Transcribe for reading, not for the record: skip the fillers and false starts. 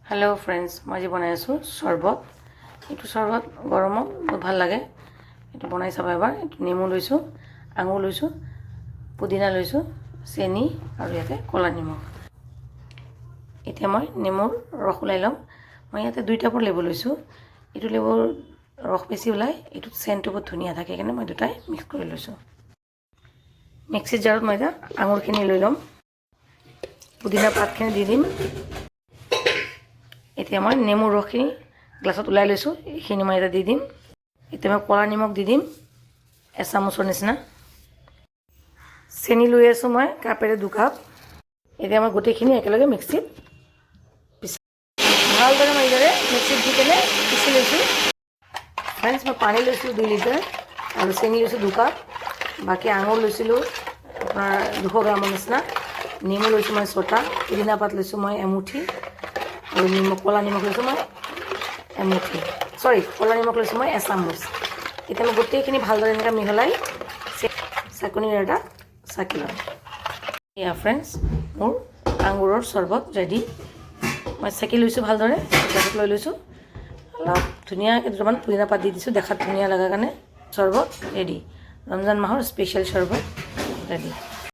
Hello friends मैं आज बनाई आसो शरबत ये शरबत गरम बहुत भल लगे ये बनाई चाबा एबार नेमु लैसो आंगुर लैसो पुदिना लैसो चेनी और इते कला निमख इतना मैं नेमुर रस ऊल् लम मैं इते दुईटा पर लेबु लैसो ये लेबुर रस बेसि ऊल् ये सेंट बहुत धुनिया थाके मैं दुटाई मिक्स कर लैसो मिक्सि जारत मैं आंगुरखिनि लै लम पुदिना पातखिनि दी दिम এতিয়া মই নেমুৰ ৰসখিনি গ্লাছত উলাই লৈছোঁ এইখিনি মই এটা দি দিম এতিয়া মই কলা নিমখ দি দিম এচামুচৰ নিচিনা চেনি লৈ আছোঁ মই কাপেৰে 2 কাপ এতিয়া মই গোটেইখিনি একেলগে মিক্সিত ভালদৰে মই ইদৰে মিক্সিত দি কেনে পিছি লৈছোঁ ফ্ৰেণ্ডছ মই পানী লৈছোঁ 2 লিটাৰ আৰু চেনি লৈছোঁ 2 কাপ বাকি আঙুৰ লৈছিলোঁ আপোনাৰ 200 গ্ৰামৰ নিচিনা নেমু লৈছোঁ মই 6টা পুদিনা পাত লৈছোঁ মই এমুঠি और निमख कला निमख लैसो मैं एमुठी सरी कला निमख लैसो मैं एचामच इतना मैं गोटेखिनि भालदरे एनेका मिहलाई चाकनिर एटा चाकी लम या फ्रेंड्स मोर आंगुरर शरबत रेडी मैं चाकी लैसो भालदरे ग्लासत लै लैसो अलप धुनियाके दुटामान पुदिना पात दी दिसो देखात धुनिया लगा কাৰণে शरबत रेडी रमजान माहर स्पेशल शरबत रेडी।